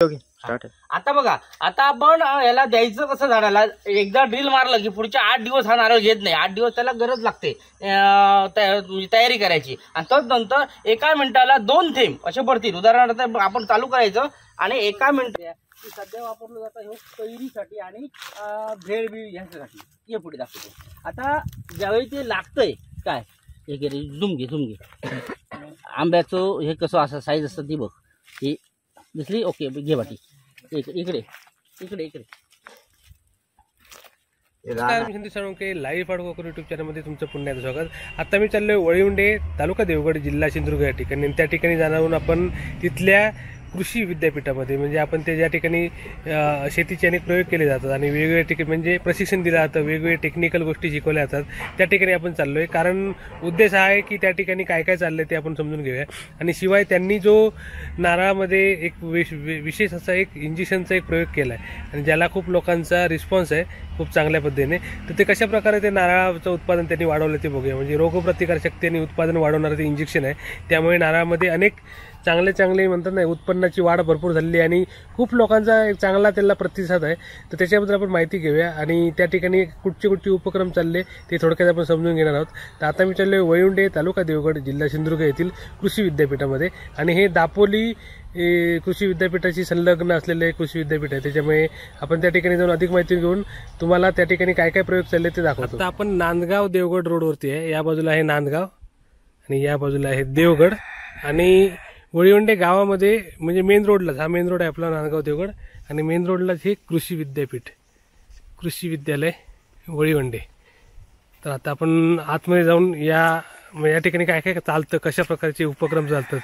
आता बघा, आता आपण याला द्यायचं कसं झाडाला, एकदा ड्रिल मारलं की पुढच्या 8 दिवस हा नारळ घेत नाही. 8 दिवस त्याला गरज लागते तयारी करायची. आणि तोच नंतर एका मिनिटाला 2 थेंब असे पडतील. उदाहरणार्थ आपण चालू करायचं आणि एका मिनिट सध्या वापरलं जातं हे कैरीसाठी आणि भेळ बीळ ह्याच्यासाठी. हे पुढे दाखवतो. आता ज्यावेळी ते लागतंय काय हे घे, झुम घे आंब्याचं हे कसं असं साईज असतं ती बघ. ही दिसली? ओके, घे बाटी. इकडे लाईव्ह आडवकर युट्यूब चॅनलमध्ये तुमचं पुन्हा एकदा स्वागत. आता मी चाललोय वळिवंडे, तालुका देवगड, जिल्हा सिंधुदुर्ग या ठिकाणी. त्या ठिकाणी जाणार आपण तिथल्या कृषी विद्यापीठामध्ये, म्हणजे आपण ते ज्या ठिकाणी शेतीचे अनेक प्रयोग केले जातात आणि वेगवेगळ्या ठिकाणी म्हणजे प्रशिक्षण दिलं जातं, वेगवेगळे टेक्निकल गोष्टी शिकवल्या जातात. त्या ठिकाणी आपण चाललोय कारण उद्देश हा आहे की त्या ठिकाणी काय काय चाललंय ते आपण समजून घेऊया. आणि शिवाय त्यांनी जो नारळामध्ये एक विशेष असा एक इंजेक्शनचा एक प्रयोग केला आहे आणि ज्याला खूप लोकांचा रिस्पॉन्स आहे खूप चांगल्या पद्धतीने. तर ते कशा प्रकारे ते नारळाचं उत्पादन त्यांनी वाढवलं ते बघूया. म्हणजे रोगप्रतिकारशक्ती आणि उत्पादन वाढवणारं ते इंजेक्शन आहे. त्यामुळे नारळामध्ये अनेक चांगले म्हणतात नाही उत्पन्नाची वाढ भरपूर झाली आणि खूप लोकांचा एक चांगला त्याला प्रतिसाद आहे. तर त्याच्याबद्दल आपण माहिती घेऊया आणि त्या ठिकाणी कुठचे उपक्रम चालले ते थोडक्यात आपण समजून घेणार आहोत. तर आता मी चाललोय वळिवंडे, तालुका देवगड, जिल्हा सिंधुदुर्ग येथील कृषी विद्यापीठामध्ये. आणि हे दापोली कृषी विद्यापीठाशी संलग्न असलेले कृषी विद्यापीठ आहे. त्याच्यामुळे आपण त्या ठिकाणी जाऊन अधिक माहिती घेऊन तुम्हाला त्या ठिकाणी काय काय प्रयोग चालले ते दाखवतो. आता आपण नांदगाव देवगड रोडवरती आहे. या बाजूला आहे नांदगाव आणि या बाजूला आहे देवगड. आणि वळिवंडे गावामध्ये म्हणजे मेन रोडलाच, हा मेन रोड आहे आपला नांदगाव देवगड, आणि मेन रोडलाच हे कृषी विद्यापीठ, कृषी विद्यालय वळिवंडे. तर आता आपण आतमध्ये जाऊन या ठिकाणी काय काय चालतं, कशा प्रकारचे उपक्रम चालतात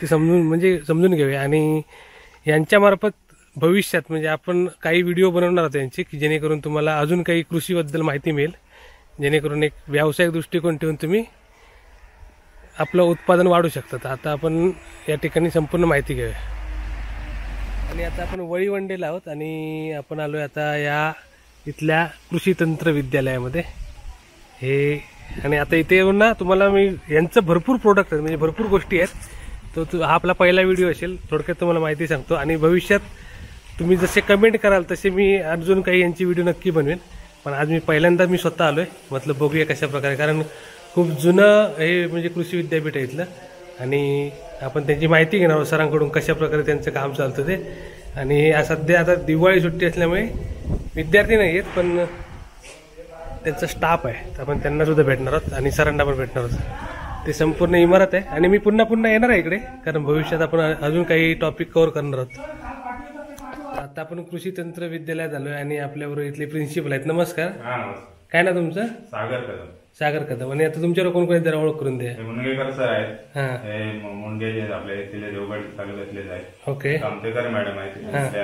ते समजून घेऊया. आणि यांच्यामार्फत भविष्यात म्हणजे आपण काही व्हिडिओ बनवणार आहोत यांचे, की जेणेकरून तुम्हाला अजून काही कृषीबद्दल माहिती मिळेल, जेणेकरून एक व्यावसायिक दृष्टिकोन ठेवून तुम्ही आपलं उत्पादन वाढू शकतात. आता आपण या ठिकाणी संपूर्ण माहिती घेऊया. आणि आता आपण वळिवंडेला आहोत आणि आपण आलोय आता या इथल्या कृषी तंत्र विद्यालयामध्ये हे. आणि आता इथे येऊन ना तुम्हाला मी यांचं भरपूर प्रोडक्ट आहेत, म्हणजे भरपूर गोष्टी आहेत. तो हा आपला पहिला व्हिडिओ असेल, थोडक्यात तुम्हाला माहिती सांगतो. आणि भविष्यात तुम्ही जसे कमेंट कराल तसे मी अजून काही यांची व्हिडिओ नक्की बनवेन. पण आज मी पहिल्यांदा स्वतः आलोय, मतलब बघूया कशा प्रकारे, कारण खूप जुनं हे म्हणजे कृषी विद्यापीठ आहे इथलं. आणि आपण त्यांची माहिती घेणार आहोत सरांकडून कशा प्रकारे त्यांचं काम चालतं ते. आणि सध्या आता दिवाळी सुट्टी असल्यामुळे विद्यार्थी नाही आहेत, पण त्यांचा स्टाफ आहे. तर आपण त्यांना सुद्धा भेटणार आहोत आणि सरांना पण भेटणार आहोत. ते संपूर्ण इमारत आहे आणि मी पुन्हा येणार आहे इकडे, कारण भविष्यात आपण अजून काही टॉपिक कव्हर करणार आहोत. आता आपण कृषी तंत्र विद्यालयात आलोय आणि आपल्याबरोबर इथले प्रिन्सिपल आहेत. नमस्कार. काय ना तुमचं? सागर कदम. आणि आता तुमच्यावर कोण कोणी जरा ओळख करून द्या. मुनगेकर सर आहेत, मुनगे आपले तिथे देवगड तालुक्यातलेच आहेत. ओके. कामतेकर मॅडम आहेत,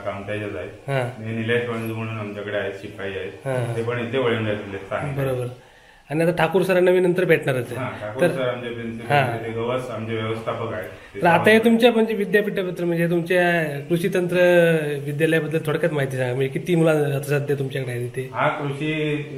कामत्याच्याच आहेत. निलेश वंज म्हणून आमच्याकडे आहेत, शिपाई आहेत, ते पण इथे वळिवंडे. बरोबर. आणि आता ठाकूर सरांना मी नंतर भेटणारच आहे. तर आमचे प्रिन्सिपल गवस आमचे व्यवस्थापक आहेत. तर आता हे तुमच्या म्हणजे विद्यापीठाबद्दल, म्हणजे तुमच्या कृषी तंत्र विद्यालयाबद्दल थोडक्यात माहिती सांगा. म्हणजे किती मुलं आता सध्या तुमच्याकडे आहे तिथे? हा कृषी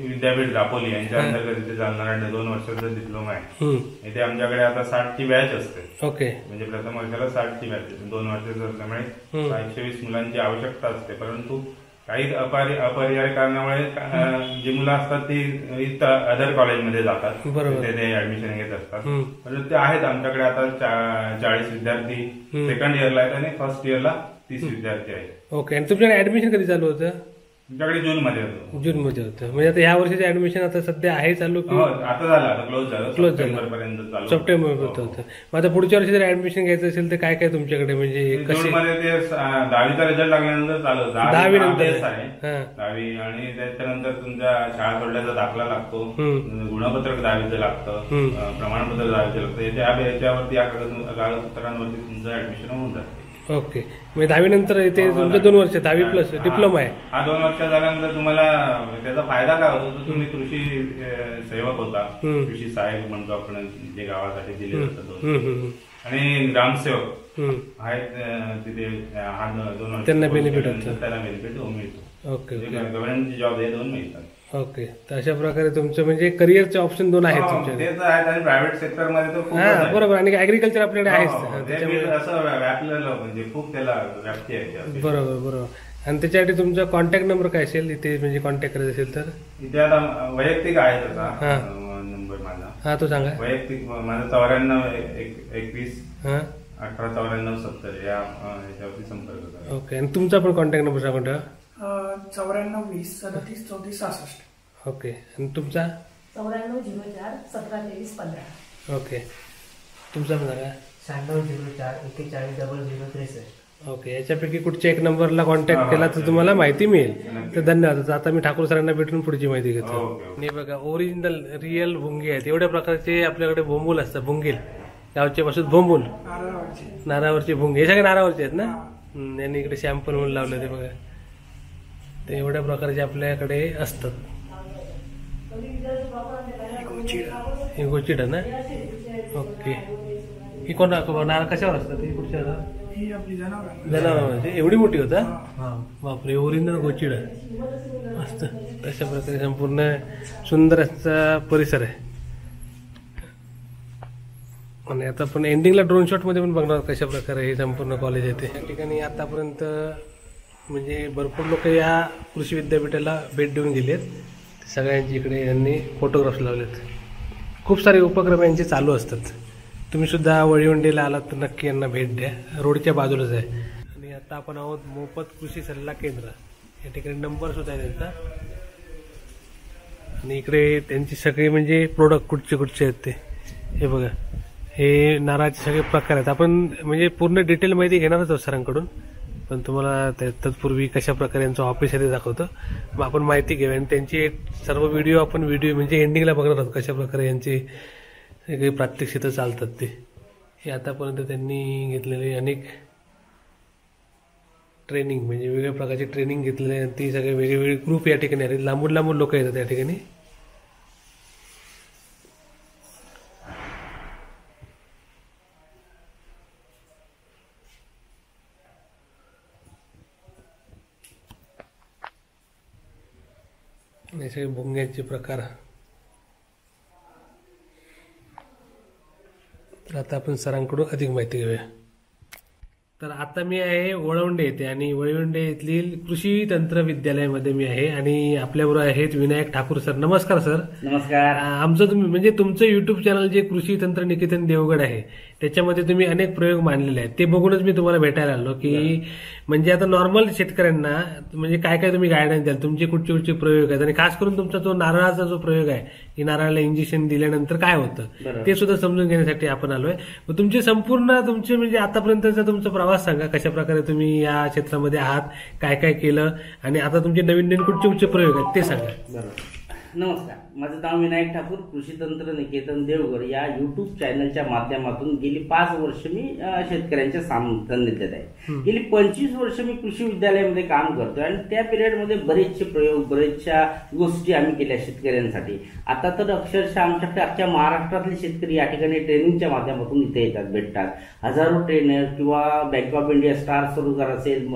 विद्यापीठ दापोली यांच्या अंतर्गत इथे चालणारा 2 वर्षाचा डिप्लोमा आहे. इथे आमच्याकडे आता 60 ची बॅच असते. ओके. म्हणजे प्रथम वर्षाला 60 ची बॅच, 2 वर्षाचं असल्यामुळे 120 मुलांची आवश्यकता असते. परंतु काही अपरिहार्य कारणामुळे जी मुलं असतात ती इथं अदर कॉलेजमध्ये जातात, तिथे ते ऍडमिशन घेत असतात. परंतु ते आहेत आमच्याकडे आता 40 विद्यार्थी सेकंड इयरला आहेत आणि फर्स्ट इयरला 30 विद्यार्थी आहेत. ओके. आणि तुमच्याकडे ऍडमिशन कधी चालू होतं? तुमच्याकडे जूनमध्ये होतं. जूनमध्ये होतं. म्हणजे आता ह्या वर्षाचं ऍडमिशन आता सध्या आहे चालू? आता झालं, आता क्लोज झालं. सप्टेंबरपर्यंत होतं. मग आता पुढच्या वर्षी जर ऍडमिशन घ्यायचं असेल तर काय काय तुमच्याकडे म्हणजे कसे? जूनमध्ये ते 10वीचा रिझल्ट लागल्यानंतर चालू, 10वी नंतर 10वी, आणि त्याच्यानंतर तुमच्या शाळा सोडल्याचा दाखला लागतो, गुणपत्रक 10वीचं लागतं, प्रमाणपत्र 10वीचं लागतं. याच्यावरती या कागदपत्रांवरती तुमचं ऍडमिशन होऊन जातं. ओके. म्हणजे 10वी नंतर इथे तुमचं 2 वर्ष 10वी प्लस डिप्लोमा आहे. हा 2 वर्ष झाल्यानंतर तुम्हाला त्याचा फायदा काय होतो? तुम्ही कृषी सेवक होता, कृषी सहाय्यक म्हणतो आपण, जे गावासाठी दिले जातात, आणि ग्रामसेवक आहेत तिथे. हा 2 वर्ष त्यांना बेनिफिट होतं, त्याला बेनिफिट मिळतो. ओके. गव्हर्नमेंटची जॉब हे 2 मिळतात. ओके, तर अशा प्रकारे तुमचं म्हणजे करिअरचे ऑप्शन 2 आहेत तुमच्याकडे. ते तर आहेत आणि प्रायव्हेट सेक्टर मध्ये तर खूप हा बरोबर, आणि ऍग्रिकल्चर आपल्याकडे आहेच. असं व्यापलेलं म्हणजे खूप त्याला व्याप्ती आहे. बरोबर बरोबर. आणि त्याच्यासाठी तुमचा कॉन्टॅक्ट नंबर काय असेल इथे, म्हणजे कॉन्टॅक्ट करायचं असेल तर? इथे आता वैयक्तिक आहे त्याचा नंबर माझा. हा, तो सांगा. वैयक्तिक माझा 9421 189470 याच्यावरती संपर्क करा. ओके, आणि तुमचा पण कॉन्टॅक्ट नंबर सांगून ठेवा. 9420 3734 66. ओके, आणि तुमचा? 9404 1723 15. ओके, तुमचा पण सांगा. 9604 41 0063. ओके, याच्यापैकी कुठच्या एक नंबरला कॉन्टॅक्ट केला तर तुम्हाला माहिती मिळेल. तर धन्यवाद. आता मी ठाकूर सरांना भेटून पुढची माहिती घेतो. आणि बघा, ओरिजिनल रिअल भुंगे आहेत. एवढ्या प्रकारचे आपल्याकडे बोंबूल असतात. भुंगेल गावचे पासून बोंबूल, नारळावरचे भुंगे, हे सगळे नारळावरचे आहेत ना. यांनी इकडे सॅम्पल म्हणून लावले ते बघा. ते एवढ्या प्रकारचे आपल्याकडे असतात. हे गोचिडा ना. ओके, ही कोण नारळ कशावर असतात? ही कुठच्या जनावरांमध्ये एवढी मोठी होता. बापरे, ओरिजिनल गोचिडा मस्त. तशा प्रकारे संपूर्ण सुंदर असा परिसर आहे. आणि आता आपण एंडिंगला ड्रोन शॉट मध्ये पण बघणार कशा प्रकारे हे संपूर्ण कॉलेज आहे. त्या ठिकाणी आतापर्यंत म्हणजे भरपूर लोक या कृषी विद्यापीठाला भेट देऊन गेलेत. सगळ्यांची इकडे यांनी फोटोग्राफ्स लावलेत. खूप सारे उपक्रम यांचे चालू असतात. तुम्ही सुद्धा वळीवंडीला आलात तर नक्की यांना भेट द्या. रोडच्या बाजूलाच आहे. आणि आता आपण आहोत मोफत कृषी सल्ला केंद्र. या ठिकाणी नंबर सुद्धा आहे त्यांचा. आणि इकडे त्यांची सगळे म्हणजे प्रोडक्ट कुठचे आहेत ते हे बघा. हे नारळाचे सगळे प्रकार आहेत. आपण म्हणजे पूर्ण डिटेल माहिती घेणारच आहोत सरांकडून, पण तुम्हाला तत्पूर्वी कशा प्रकारे यांचं ऑफिस आहे ते दाखवतो. मग आपण माहिती घेऊया. आणि त्यांचे सर्व व्हिडिओ म्हणजे एंडिंगला बघणार आहोत कशा प्रकारे यांचे काही प्रात्यक्षिकं चालतात ते. हे आतापर्यंत त्यांनी घेतलेले अनेक ट्रेनिंग म्हणजे वेगवेगळ्या प्रकारचे ट्रेनिंग घेतलेले आहेत. ती सगळे वेगवेगळे ग्रुप या ठिकाणी आहेत. लांबून लांबून लोक येतात या ठिकाणी. हे सगळे भुंग्यांचे प्रकार. तर आता आपण सरांकडून अधिक माहिती घेऊया. तर आता मी आहे वळवंडे येथे आणि वळवंडे येथील कृषी तंत्र विद्यालयामध्ये मी आहे. आणि आपल्याबरोबर आहेत विनायक ठाकूर सर. नमस्कार सर. नमस्कार. आमचं तुम्ही म्हणजे तुमचं युट्यूब चॅनल जे कृषी तंत्र निकेतन देवगड आहे त्याच्यामध्ये तुम्ही अनेक प्रयोग मांडलेले आहेत. ते बघूनच मी तुम्हाला भेटायला आलो की म्हणजे आता नॉर्मल शेतकऱ्यांना म्हणजे काय काय तुम्ही गायडन्स द्याल, तुमचे कुठचे प्रयोग आहेत. आणि खास करून तुमचा तो नारळाचा जो प्रयोग आहे की नारळाला इंजेक्शन दिल्यानंतर काय होतं ते सुद्धा समजून घेण्यासाठी आपण आलोय. तुमचे संपूर्ण म्हणजे आतापर्यंतचा तुमचा प्रवास सांगा. कशा प्रकारे तुम्ही या क्षेत्रामध्ये आहात, काय काय केलं, आणि आता तुमचे नवीन कुठचे प्रयोग आहेत ते सांगा. नमस्कार, माझं नाव विनायक ठाकूर. कृषी तंत्र निकेतन देवगड या युट्यूब चॅनलच्या माध्यमातून गेली 5 वर्ष मी शेतकऱ्यांच्या सान्निध्यात आहे. गेली 25 वर्ष मी कृषी विद्यालयामध्ये काम करतोय. आणि त्या पिरियडमध्ये बरेचसे प्रयोग, बरेचशा गोष्टी आम्ही केल्या शेतकऱ्यांसाठी. आता तर अक्षरशः आमच्याकडे अख्ख्या महाराष्ट्रातले शेतकरी या ठिकाणी ट्रेनिंगच्या माध्यमातून इथे येतात, भेटतात. हजारो ट्रेनर किंवा बँक ऑफ इंडिया स्टार स्वरूपात असेल,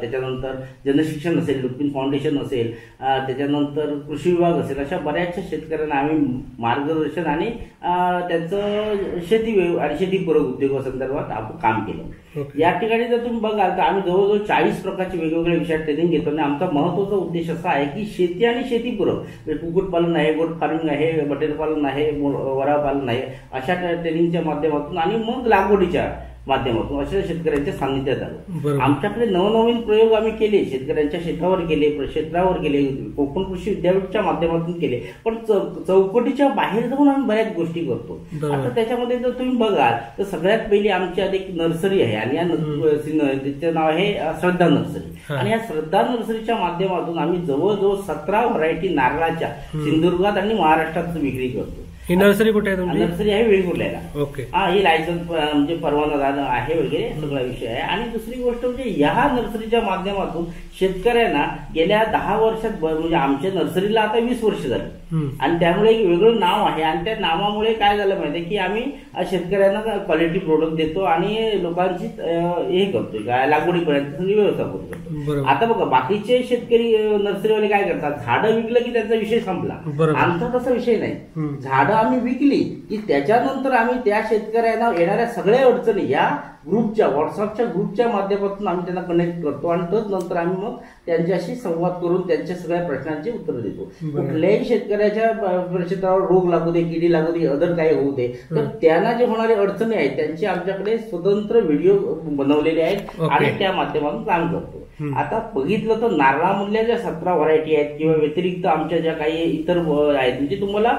त्याच्यानंतर जनशिक्षण असेल, लुपिन फाउंडेशन असेल, त्याच्यानंतर कृषी विभाग असेल, अशा बऱ्याचशा शेतकऱ्यांना आम्ही मार्गदर्शन आणि त्यांचं शेती आणि शेतीपूरक उद्योगासंदर्भात आपण काम केलं. या ठिकाणी जर तुम्ही बघाल तर आम्ही जवळजवळ 40 प्रकारचे वेगवेगळ्या विषयात ट्रेनिंग घेतो. आणि आमचा महत्वाचा उद्देश असा आहे की शेती आणि शेतीपूरक कुक्कुटपालन आहे, गोट फार्मिंग आहे, बटेर पालन आहे, वरा पालन आहे, अशा ट्रेनिंगच्या माध्यमातून आणि मग लागवडीच्या माध्यमातून अशा शेतकऱ्यांच्या सान्निध्यात आलो. आमच्याकडे नवनवीन प्रयोग आम्ही केले, शेतकऱ्यांच्या शेतावर केले, क्षेत्रावर केले, कोकण कृषी विद्यापीठाच्या माध्यमातून केले. पण चौकटीच्या बाहेर जाऊन आम्ही बऱ्याच गोष्टी करतो. आता त्याच्यामध्ये जर तुम्ही बघाल तर सगळ्यात पहिली आमच्यात एक नर्सरी आहे आणि या तिचं नाव आहे श्रद्धा नर्सरी. आणि या श्रद्धा नर्सरीच्या माध्यमातून आम्ही जवळजवळ 17 व्हरायटी नारळाच्या सिंधुदुर्गात आणि महाराष्ट्रात विक्री करतो. ही नर्सरी कुठे आहे तुमची? नर्सरी आहे वेंगुर्ल्याला. ओके. हा, ही लायसन्स म्हणजे परवाना झाला आहे वगैरे सगळा विषय आहे. आणि दुसरी गोष्ट म्हणजे ह्या नर्सरीच्या माध्यमातून शेतकऱ्यांना गेल्या 10 वर्षात म्हणजे आमच्या नर्सरीला आता 20 वर्ष झाली आणि त्यामुळे एक वेगळं नाव आहे. आणि त्या नावामुळे काय झालं माहितीये की आम्ही शेतकऱ्यांना क्वालिटी प्रोडक्ट देतो आणि लोकांची हे करतोय काय लागवडीपर्यंत सगळी व्यवस्था करतो. आता बघा बाकीचे शेतकरी नर्सरीवाले काय करतात, झाडं विकलं की त्यांचा विषय संपला. आमचा तसा विषय नाही. झाडं आम्ही विकली की त्याच्यानंतर आम्ही त्या शेतकऱ्यांना येणाऱ्या सगळ्या अडचणी या ग्रुपच्या व्हॉट्सअपच्या ग्रुपच्या माध्यमातून आम्ही त्यांना कनेक्ट करतो आणि तोच नंतर आम्ही मग त्यांच्याशी संवाद करून त्यांच्या सगळ्या प्रश्नांची उत्तर देतो. कुठल्याही शेतकऱ्याच्या क्षेत्रावर रोग लागू दे, किडी लागू दे, अदर काही होऊ दे, तर त्यांना जे होणारे अडचणी आहेत त्यांची आमच्याकडे स्वतंत्र व्हिडिओ बनवलेले आहेत आणि त्या माध्यमातून काम करतो. आता बघितलं तर नारळामधल्या ज्या 17 व्हरायटी आहेत किंवा व्यतिरिक्त आमच्या ज्या काही इतर आहेत म्हणजे तुम्हाला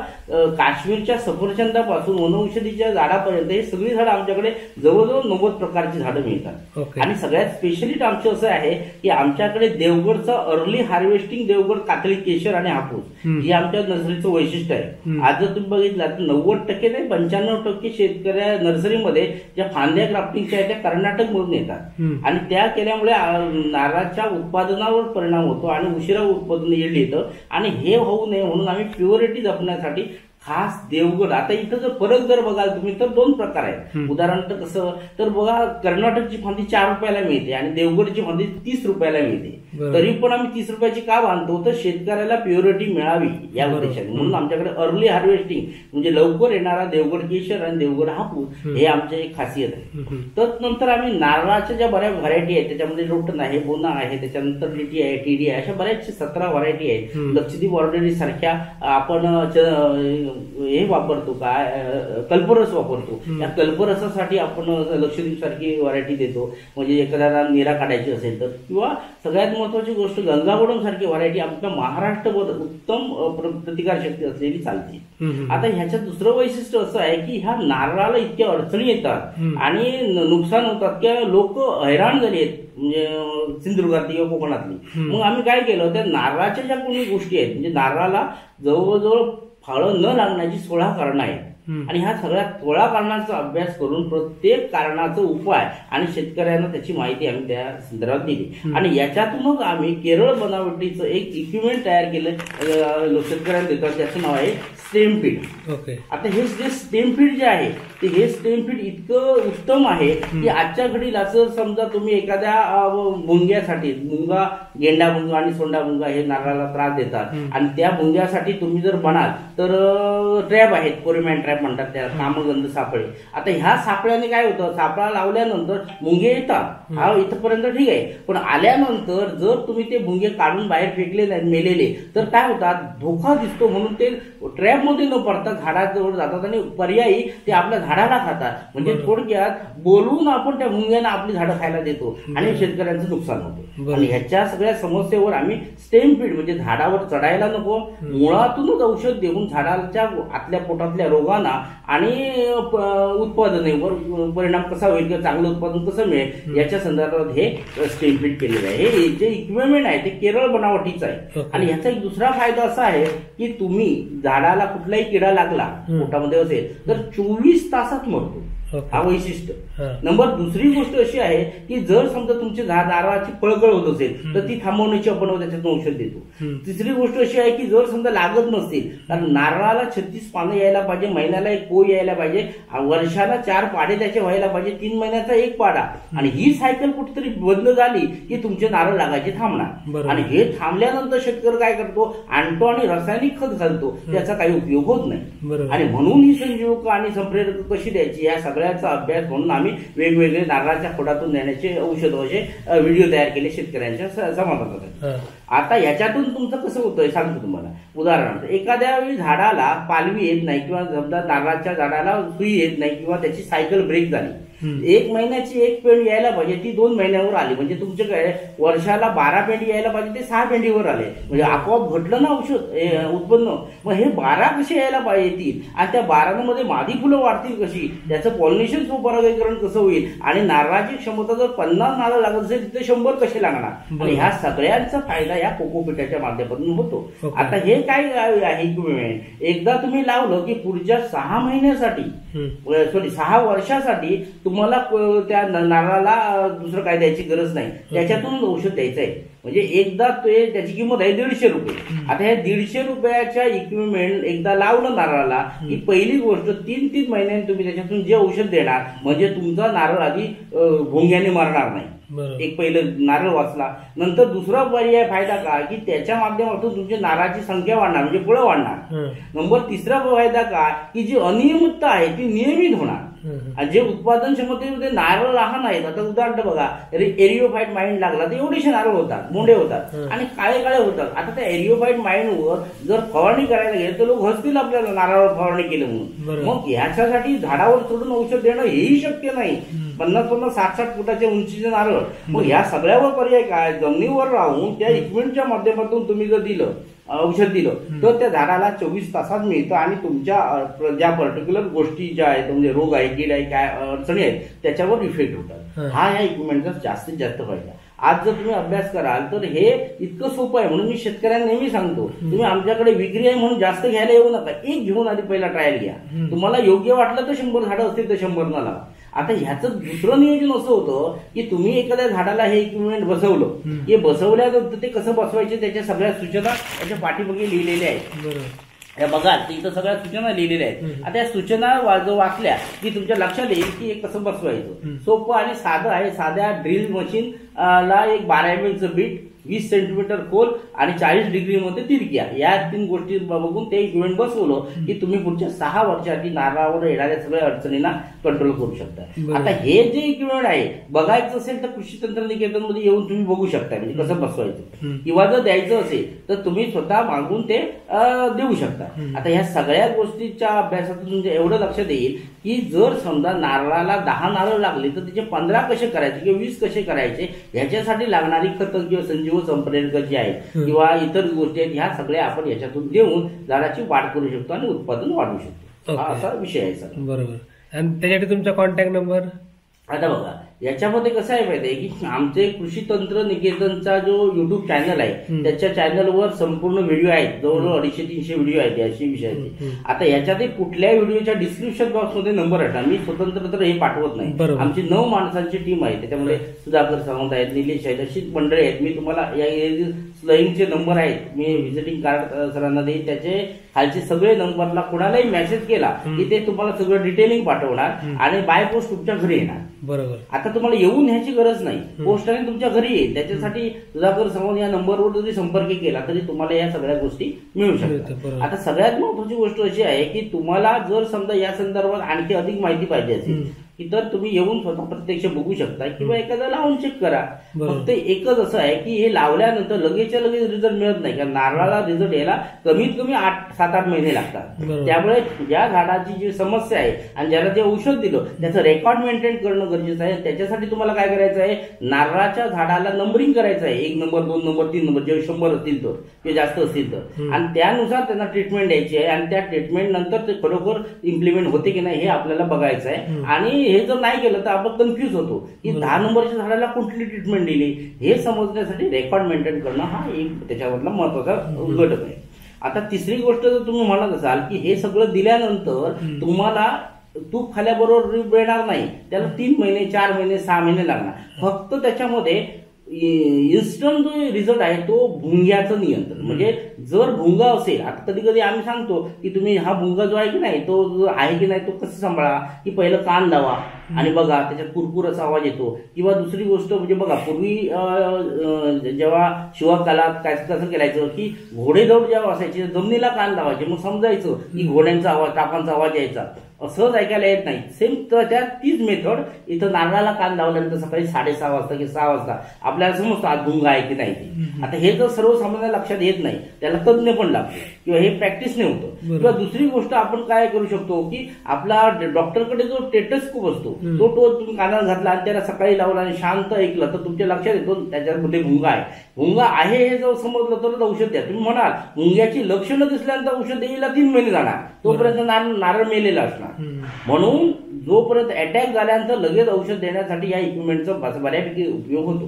काश्मीरच्या सफरचंदापासून वनौषधीच्या झाडापर्यंत हे सगळी झाडं आमच्याकडे जवळजवळ 90 प्रकारची झाडं मिळतात. आणि सगळ्यात स्पेशलिस्ट आमचं असं आहे की आमच्याकडे देवगडचं अर्ली हार्वेस्टिंग देवगड कातळी केशर आणि हापूस ही आमच्या नर्सरीचं वैशिष्ट्य आहे. आज जर तुम्ही बघितलं तर 90% नाही 95% शेतकऱ्या नर्सरीमध्ये ज्या फांद्या क्राफ्टिंगच्या आहेत त्या कर्नाटक मधून येतात आणि त्या केल्यामुळे नारळाच्या उत्पादनावर परिणाम होतो आणि उशिरा उत्पादन येतं. आणि हे होऊ नये म्हणून आम्ही प्युरिटी जपण्यासाठी खास देवगड. आता इथं जर फरक जर बघाल तुम्ही तर 2 प्रकार आहेत. उदाहरणार्थ कसं तर बघा, कर्नाटकची फांदी 4 रुपयाला मिळते आणि देवगडची फांदी 30 रुपयाला मिळते. तरी पण आम्ही 30 रुपयाची का बांधतो तर शेतकऱ्याला प्युरिटी मिळावी या उद्देशाने. म्हणून आमच्याकडे अर्ली हार्वेस्टिंग म्हणजे लवकर येणारा देवगड केशर आणि देवगड हापूस हे आमचे एक खासियत आहे. तर नंतर आम्ही नारळाच्या ज्या बऱ्याच व्हरायटी आहेत त्याच्यामध्ये लोटन आहे, बोना आहे, त्याच्यानंतर लिटी आहे, टीडी आहे, अशा बऱ्याचशा 17 व्हरायटी आहेत. लक्षद्वीप ऑर्डिनरी सारख्या आपण हे वापरतो काय कल्परस वापरतो. या कल्परसासाठी आपण लक्षद्वीप सारखी व्हरायटी देतो म्हणजे एखाद्याला निरा काढायची असेल तर. किंवा सगळ्यात महत्वाची गोष्ट गंगावडम सारखी व्हरायटी आपल्या महाराष्ट्रभर उत्तम प्रतिकार शक्ती असलेली चालते. आता ह्याच्यात दुसरं वैशिष्ट्य असं आहे की ह्या नारळाला इतक्या अडचणी येतात आणि नुकसान होतात की लोक हैराण झाली आहेत म्हणजे सिंधुदुर्गातली किंवा कोकणातली. मग आम्ही काय केलं, त्या नारळाच्या ज्या कोणी गोष्टी आहेत म्हणजे नारळाला जवळजवळ फळं न लागण्याची 16 कारणं आहेत आणि ह्या सगळ्या 16 कारणांचा अभ्यास करून प्रत्येक कारणाचा उपाय आणि शेतकऱ्यांना त्याची माहिती आम्ही त्या संदर्भात दिली. आणि याच्यातूनच आम्ही केरळ बनावटीचं एक इक्विपमेंट तयार केलं शेतकऱ्यांना देतात, त्याचं नाव आहे स्टेम फीड. आता हे जे स्टेम फीड जे आहे ते हे स्टेम फीड इतकं उत्तम आहे की आजच्या घडीला असं समजा तुम्ही एखाद्या मुंग्यासाठी मुंगा, गेंडा मुंगा आणि सोंडा मुंगा हे नारळाला त्रास देतात आणि त्या मुंग्यासाठी तुम्ही जर बनाल तर ट्रॅप आहेत, कोरिमॅन ट्रॅप म्हणतात त्या, कामगंध सापळे. आता ह्या सापळ्याने काय होतं, सापळा लावल्यानंतर मुंगे येतात इथपर्यंत ठीक आहे, पण आल्यानंतर जर तुम्ही ते मुंगे काढून बाहेर फेकले नाही मेलेले तर काय होतात, धोका दिसतो म्हणून ते ट्रॅप मध्ये न पडता झाडाजवळ जातात आणि पर्यायी ते आपल्या झाडाला खातात. म्हणजे थोडक्यात बोलून आपण त्या मुंग्यांना आपली झाडं खायला देतो आणि शेतकऱ्यांचं नुकसान होतं. आणि ह्याच्या सगळ्या समस्येवर आम्ही स्टेम फीड म्हणजे झाडावर चढायला नको, मुळातूनच औषध देऊन झाडाच्या आतल्या पोटातल्या रोगांना आणि उत्पादनावर परिणाम कसा होईल किंवा चांगलं उत्पादन कसं मिळेल याच्या संदर्भात हे स्टेम फीड केलेलं आहे. हे जे इक्विपमेंट आहे ते केरळ बनावटीचं आहे. आणि ह्याचा एक दुसरा फायदा असा आहे की तुम्ही झाडाला कुठलाही किडा लागला पोटामध्ये असेल तर 24 तासात मरतो. हा वैशिष्ट्य. नंबर दुसरी गोष्ट अशी आहे की जर समजा तुमची नारळाची पळगळ होत असेल तर ती थांबवण्याची आपण त्याच्यातून औषध देतो. तिसरी गोष्ट अशी आहे की जर समजा लागत नसतील कारण नारळाला 36 पानं यायला पाहिजे, महिन्याला 1 पोळ यायला पाहिजे, वर्षाला 4 पाडे त्याचे व्हायला पाहिजे, 3 महिन्याचा 1 पाडा. आणि ही सायकल कुठेतरी बंद झाली की तुमचे नारळ लागायचे थांबणार. आणि हे थांबल्यानंतर शेतकरी काय करतो, आणतो आणि रासायनिक खत घालतो, त्याचा काही उपयोग होत नाही. आणि म्हणून ही संजीवक आणि संप्रेरक कशी द्यायची या सगळ्याचा अभ्यास म्हणून आम्ही वेगवेगळे नारळाच्या खोडातून देण्याचे औषध असे व्हिडिओ तयार केले शेतकऱ्यांच्या समाजात. आता याच्यातून तुमचं कसं होतंय सांगतो तुम्हाला. उदाहरणार्थ एखाद्या वेळी झाडाला पालवी येत नाही किंवा समजा नारळाच्या झाडाला सुई येत नाही किंवा त्याची सायकल ब्रेक झाली 1 महिन्याची 1 पेंड यायला पाहिजे ती 2 महिन्यावर आली, म्हणजे तुमच्याकडे वर्षाला 12 पेंडी यायला पाहिजे ते 6 पेंडीवर आले, म्हणजे आपोआप घटलं ना औषध उत्पन्न. मग हे 12 कसे यायला पाहिजे आणि त्या 12 मध्ये मादी फुलं वाढतील कशी, त्याचं पॉलिनेशन स्वपरागीकरण कसं होईल, आणि नारळाची क्षमता जर 50 नारळ लागत असेल तिथे 100 कसे लागणार, आणि ह्या सगळ्यांचा फायदा या कोकोपीटाच्या माध्यमातून होतो. आता हे काय आहे इक्विपमेंट, एकदा तुम्ही लावलं की पुढच्या 6 महिन्यासाठी 6 वर्षासाठी तुम्हाला त्या नारळाला दुसरं काय द्यायची गरज नाही, त्याच्यातून औषध द्यायचं आहे. म्हणजे एकदा त्याची किंमत आहे 150 रुपये. आता ह्या 150 रुपयाच्या इक्विपमेंट एकदा लावलं नारळाला की पहिली गोष्ट 3-3 महिन्यांनी तुम्ही त्याच्यातून जे औषध देणार म्हणजे तुमचा नारळ आधी भोंग्याने मारणार नाही. एक पहिलं नारळ वाचला. नंतर दुसरा पर्याय फायदा काय की त्याच्या माध्यमातून तुमची नारळाची संख्या वाढणार म्हणजे फळं वाढणार. नंबर तिसरा फायदा काय की जी अनियमितता आहे ती नियमित होणार. जे उत्पादन क्षमतेमध्ये नारळ लहान आहेत, आता उदाहरण बघा एरिओफाईट माइंड लागला तर एवढेशे नारळ होतात, मोठे होतात आणि काळे काळे होतात. आता त्या एरिओफाईट माइंडवर जर फवारणी करायला गेले तर लोक हसतील आपल्याला नारळावर फवारणी केलं म्हणून. मग ह्याच्यासाठी झाडावर चढून औषध देणं हेही शक्य नाही. 50-50, 60-60 फुटाच्या उंचीचे नारळ. मग ह्या सगळ्यावर पर्याय काय, जमिनीवर राहून त्या इक्विपमेंटच्या माध्यमातून तुम्ही जर दिलं औषध दिलं तर त्या झाडाला 24 तासात मिळतं आणि तुमच्या ज्या पर्टिक्युलर गोष्टी ज्या आहेत म्हणजे रोग आहे, कीड आहे, काय अडचणी आहेत त्याच्यावर इफेक्ट होतात. हा या इक्विपमेंटचा जास्तीत जास्त फायदा. आज जर तुम्ही अभ्यास कराल तर हे इतकं सोपं आहे म्हणून मी शेतकऱ्यांना नेहमी सांगतो तुम्ही आमच्याकडे विक्री आहे म्हणून जास्त घ्यायला येऊ नका, एक घेऊन आधी पहिला ट्रायल घ्या. तुम्हाला योग्य वाटलं तर 100 झाडं असतील तर 100 ना लावा. आता ह्याचं दुसरं नियोजन असं होतं की तुम्ही एखाद्या झाडाला हे इक्विपमेंट बसवलं, हे बसवल्यानंतर ते कसं बसवायचे त्याच्या सगळ्या सूचना त्याच्या पाठीमागे लिहिलेल्या आहेत. हे बघा इथं सगळ्या सूचना लिहिलेल्या आहेत. आता या सूचना वाचल्या की तुमच्या लक्षात येईल की हे कसं बसवायचं. सोपं आणि साधं आहे. साध्या ड्रिल मशीन ला एक 12 mm चं बीट, 20 सेंटीमीटर खोल आणि 40 डिग्रीमध्ये तिरक्या, या 3 गोष्टी बघून ते इक्विपमेंट बसवलं की तुम्ही पुढच्या 6 वर्षासाठी नारळावर येणाऱ्या सगळ्या अडचणींना कंट्रोल करू शकता. आता हे जे इक्विपमेंट आहे बघायचं असेल तर कृषी तंत्रनिकेतनमध्ये येऊन तुम्ही बघू शकता म्हणजे कसं बसवायचं, किंवा जर द्यायचं असेल तर तुम्ही स्वतः मागून ते देऊ शकता. आता ह्या सगळ्या गोष्टीच्या अभ्यासातून तुमच्या एवढं लक्षात येईल की जर समजा नारळाला 10 नारळ लागले तर त्याचे 15 कसे करायचे किंवा 20 कसे करायचे, ह्याच्यासाठी लागणारी खतं किंवा संजीव संप्रेरक जे आहेत किंवा इतर गोष्टी आहेत ह्या सगळ्या आपण याच्यातून देऊन झाडाची वाढ करू शकतो आणि उत्पादन वाढवू शकतो. हा असा विषय आहे सर. बरोबर. आणि त्याच्यासाठी तुमचा कॉन्टॅक्ट नंबर. आता बघा याच्यामध्ये कसं आहे माहिती आहे की आमचे कृषी तंत्र निकेतनचा जो युट्यूब चॅनल आहे त्याच्या चॅनलवर संपूर्ण व्हिडिओ आहेत, जवळजवळ 250-300 व्हिडिओ आहेत याशी विषयाचे. आता याच्यात कुठल्या व्हिडिओच्या डिस्क्रिप्शन बॉक्समध्ये नंबर आहे, मी स्वतंत्र तर हे पाठवत नाही. आमची 9 माणसांची टीम आहे, त्याच्यामध्ये सुधाकर सावंत आहेत, निलेश आहेत, अशी मंडळी आहेत. मी तुम्हाला या स्लाईडचे नंबर आहेत, मी व्हिजिटिंग कार्ड सरांना देईन, त्याचे खालचे सगळे नंबरला कुणालाही मेसेज केला की ते तुम्हाला सगळं डिटेलिंग पाठवणार आणि बाय पोस्ट तुमच्या घरी येणार. बरोबर. आता तुम्हाला येऊन न्यायची गरज नाही, पोस्टाने तुमच्या घरी येईल. त्याच्यासाठी सुधाकर सावंत या नंबरवर जरी संपर्क केला तरी तुम्हाला या सगळ्या गोष्टी मिळू शकतात. आता सगळ्यात महत्वाची गोष्ट अशी आहे की तुम्हाला जर समजा या संदर्भात आणखी अधिक माहिती पाहिजे असेल की तर तुम्ही येऊन स्वतः प्रत्यक्ष बघू शकता किंवा एखादा लावून चेक करा. फक्त एकच असं आहे की हे लावल्यानंतर लगेचच्या लगेच रिझल्ट मिळत नाही, कारण नारळाला रिझल्ट यायला कमीत कमी 7-8 महिने लागतात. त्यामुळे ज्या झाडाची जी समस्या आहे आणि ज्याला जे औषध दिलं त्याचं रेकॉर्ड मेंटेन करणं गरजेचं आहे. त्याच्यासाठी तुम्हाला काय करायचं आहे, नारळाच्या झाडाला नंबरिंग करायचं आहे, 1 नंबर 2 नंबर 3 नंबर, जे 100 असतील तर किंवा जास्त असतील तर, आणि त्यानुसार त्यांना ट्रीटमेंट द्यायची आहे. आणि त्या ट्रीटमेंट नंतर ते खरोखर इम्प्लिमेंट होते की नाही हे आपल्याला बघायचं आहे. आणि हे जर नाही केलं तर आपण कन्फ्युज होतो की 10 नंबरच्या झाडाला कुठली ट्रीटमेंट दिली हे समजण्यासाठी रेकॉर्ड मेंटेन करणं हा एक त्याच्यावरला महत्वाचा घटक आहे. आता तिसरी गोष्ट जर तुम्ही म्हणत असाल की हे सगळं दिल्यानंतर तुम्हाला तूप खाल्याबरोबर मिळणार नाही, त्याला 3 महिने 4 महिने 6 महिने लागणार. फक्त त्याच्यामध्ये इन्स्टंट जो रिझल्ट आहे तो भुंग्याचं नियंत्रण. म्हणजे जर भुंगा असेल, आता कधी कधी आम्ही सांगतो की तुम्ही हा भुंगा जो आहे की नाही तो जो आहे की नाही तो कसं सांभाळा, की पहिलं कान लावा आणि बघा त्याच्यात कुरकुर असा आवाज येतो. किंवा दुसरी गोष्ट म्हणजे बघा पूर्वी जेव्हा शिवकालात काय कसं केलायचं की घोडेदौड जेव्हा असायचे जमिनीला कान लावायचे, मग समजायचं की घोड्यांचा आवाज टापांचा आवाज यायचा. असंच ऐकायला येत नाही. सेम त्या तीच मेथड इथं नारळाला कान लावल्यानंतर सकाळी 6:30 वाजता की 6 वाजता आपल्याला समजतं आज भुंगा आहे की नाही. आता हे जर सर्वसामान्य लक्षात येत नाही, त्याला तज्ञ पण लागतो किंवा हे प्रॅक्टिस नाही होतं. किंवा दुसरी गोष्ट आपण काय करू शकतो की आपला डॉक्टरकडे जो टेटस्कोप असतो तो टोच तुम्ही कानात घातला आणि त्याला सकाळी लावला आणि शांत ऐकलं तर तुमच्या लक्षात येतो त्याच्यामध्ये भुंगा आहे. भुंगा आहे हे जर समजलं तर औषध द्या. तुम्ही म्हणाल मुंग्याची लक्षणं दिसल्यानंतर औषध द्यायला 3 महिने जाणार, तोपर्यंत नारळ मेलेला असणार. म्हणून जोपर्यंत अटॅक झाल्यानंतर लगेच औषध देण्यासाठी या इक्विपमेंटचा बऱ्यापैकी उपयोग होतो.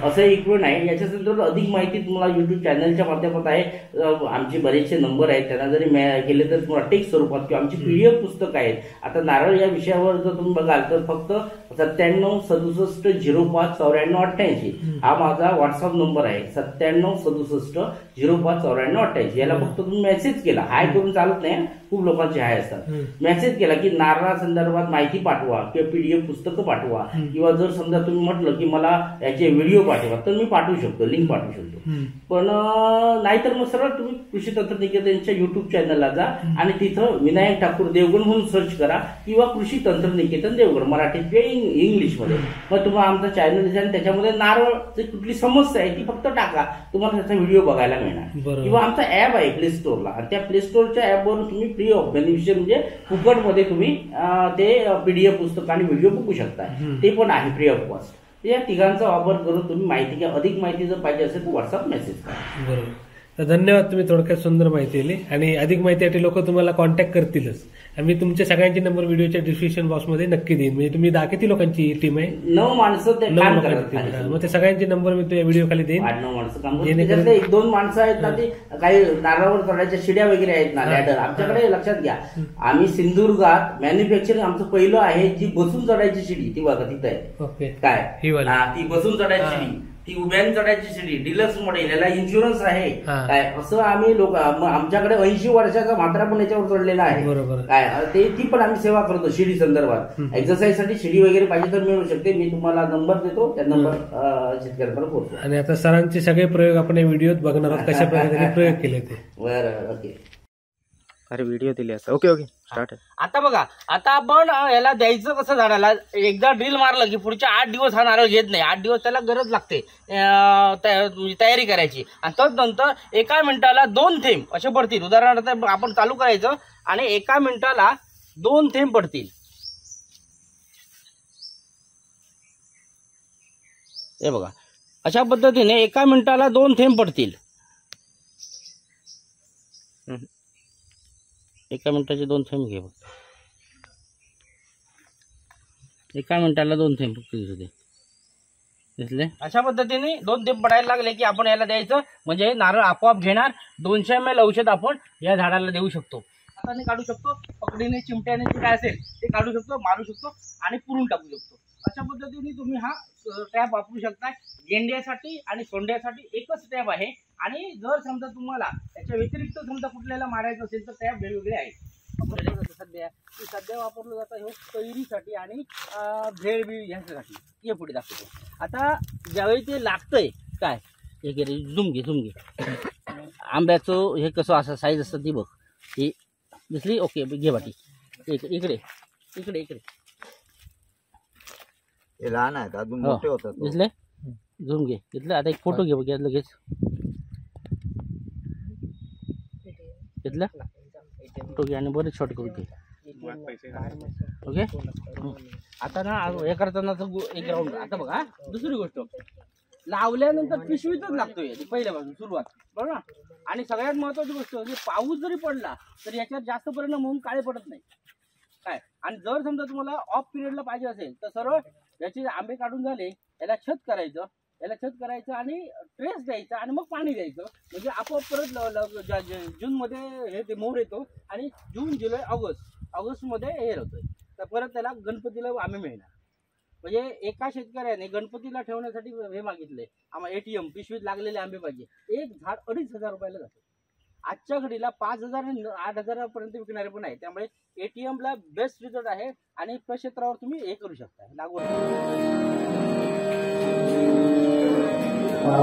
असं इक्विपमेंट आहे. याच्या संदर्भात अधिक माहिती तुम्हाला युट्यूब चॅनलच्या माध्यमात आहे. आमचे बरेचसे नंबर आहेत, त्यांना जरी केले तर तुम्हाला टेक्स्ट स्वरूपात किंवा आमची PDF पुस्तक आहेत. आता नारळ या विषयावर जर तुम्ही बघाल तर फक्त 9767059488 हा माझा व्हॉट्सअप नंबर आहे. 9767059488 याला फक्त तुम्ही मेसेज केला, हाय करून चालत नाही, खूप लोकांचे हाय असतात. मेसेज केला की नारळा संदर्भात माहिती पाठवा किंवा PDF पुस्तकं पाठवा किंवा जर समजा तुम्ही म्हटलं की मला याचे व्हिडिओ पाठवा तर मी पाठवू शकतो, लिंक पाठवू शकतो. पण नाहीतर मग सरळ तुम्ही कृषी तंत्रनिकेतनच्या युट्यूब चॅनलला जा आणि तिथं विनायक ठाकूर देवगड म्हणून सर्च करा किंवा कृषी तंत्रनिकेतन देवगड मराठीत किंवा इंग्लिशमध्ये. मग तुम्हाला आमचा चॅनल दिसेल, त्याच्यामध्ये नारळची कुठली समस्या आहे ती फक्त टाका, तुम्हाला त्याचा व्हिडिओ बघायला मिळणार. किंवा आमचा ऍप आहे प्ले स्टोरला आणि त्या प्ले स्टोरच्या ऍपवरून तुम्ही फ्री ऑफ बेनिफिशियल म्हणजे फुकटमध्ये तुम्ही ते PDF पुस्तक आणि व्हिडिओ बघू शकता. ते पण आहे फ्री ऑफ कॉस्ट. या तिघांचा वापर करून तुम्ही माहिती घ्या. अधिक माहिती जर पाहिजे असेल तर व्हॉट्सअप मेसेज करा. बरोबर. तर धन्यवाद, तुम्ही थोडक्यात सुंदर माहिती दिली आणि अधिक माहितीसाठी लोक तुम्हाला कॉन्टॅक्ट करतीलच. मी तुमचे सगळ्यांचे नंबर व्हिडिओच्या डिस्क्रिप्शन बॉक्समध्ये नक्की देईन. म्हणजे तुम्ही किती लोकांची टीम आहे? 9 माणसं ते काम करतात. मग ते सगळ्यांचे नंबर मी तुझ्या व्हिडिओ खाली देईन. 8-9 माणसं काम करतात. 1-2 माणसं आहेत ना, ते काही नारळावर चढायच्या शिड्या वगैरे आहेत ना, लॅडर. आमच्याकडे लक्षात घ्या, आम्ही सिंधुदुर्गात मॅन्युफॅक्चरिंग आमचं पहिलं आहे. जी बसून चढायची शिडी ती बघा तिथं आहे. काय ती बसून चढायची शिडी, ती उभ्यान चढायची शिडी, डिलक्स मॉडेल, याला इन्शुरन्स आहे. काय असं आम्ही लोक, आमच्याकडे 80 वर्षाचा म्हातारा पण याच्यावर चढलेला आहे. काय ती पण आम्ही सेवा करतो शिडी संदर्भात. एक्सरसाइज साठी शिडी वगैरे पाहिजे तर मिळू शकते. मी तुम्हाला नंबर देतो, त्या नंबर शेतकऱ्यांपर्यंत पोहोचतो. आणि आता सरांचे सगळे प्रयोग आपण व्हिडिओत बघणार आहोत, कशा प्रकारे प्रयोग केले ते. बरं, ओके. अरे व्हिडिओ दिली असं. Okay start. आता बघा, आता आपण याला द्यायचं कसं झाडाला, एकदा ड्रिल मारलं की पुढच्या 8 दिवस हा नारळ घेत नाही. 8 दिवस त्याला गरज लागते तयारी करायची. आणि तोच नंतर एका मिनिटाला 2 थेंब असे पडतील. उदाहरणार्थ आपण चालू करायचं आणि एका मिनिटाला 2 थेंब पडतील. हे बघा, अशा पद्धतीने एका मिनिटाला 2 थेंब पडतील. एका मिनिटाचे 2 थेंब घे. एका मिनिटाला 2 थेंब दिसले. अशा पद्धतीने 2 थेंब पडायला लागले की आपण याला द्यायचं, म्हणजे नारळ आपोआप घेणार. 200 ml औषध आपण या झाडाला देऊ शकतो. हाताने काढू शकतो, पकडीने, चिमट्याने काय असेल ते काढू शकतो, मारू शकतो आणि पुरून टाकू शकतो. अशा पद्धतीने तुम्ही हा टॅप वापरू शकता. गेंड्यासाठी आणि सोंड्यासाठी एकच टॅप आहे. आणि जर समजा तुम्हाला त्याच्या व्यतिरिक्त समजा कुठल्याला मारायचं असेल तर टॅप वेगवेगळे आहेत. सध्या वापरलं जातं हे कैरीसाठी आणि भेळ बीळ ह्याच्यासाठी. हे पुढे दाखवतो. आता ज्यावेळी ते लागतंय काय, हे घे, झुम घे. आंब्याचं हे कसं असं साईज असतं ती बघ. ही दिसली? ओके, घे बाटी. इकडे हे लहान आहेत, अजून मोठे होतात. दिसले? झूम घे. घेतलं. आता एक फोटो घे बघ लगेच. घेतलं? फोटो घे आणि बरेच शॉर्ट करून घे. ओके. आता ना हे करताना एक राऊंड. आता बघा, दुसरी गोष्ट, लावल्यानंतर पिशवीतच लागतोय पहिल्यापासून सुरुवात, बरोबर ना? आणि सगळ्यात महत्वाची गोष्ट म्हणजे पाऊस जरी पडला तर याच्यात जास्त परिणाम होऊन काळे पडत नाही. काय, आणि जर समजा तुम्हाला ऑफ पिरियडला पाहिजे असेल तर सरळ याचे आंबे काढून झाले, याला छत करायचं आणि ट्रेस द्यायचा आणि मग पाणी द्यायचं. म्हणजे आपोआप परत जूनमध्ये हे ते मोर येतो आणि जून, जुलै, ऑगस्टमध्ये हे होतं. तर परत त्याला गणपतीला आंबे मिळणार. म्हणजे एका शेतकऱ्याने गणपतीला ठेवण्यासाठी हे मागितले, आम्हाला ATM पिशवीत लागलेले आंबे पाहिजे. एक झाड 2,500 रुपयाला जातं. आजच्या घडीला 5,000 आणि 8,000 पर्यंत विकणारे पण आहे. त्यामुळे ATM ला बेस्ट रिझल्ट आहे आणि क्षेत्रावर तुम्ही हे करू शकता, लागवड. La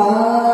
Amen.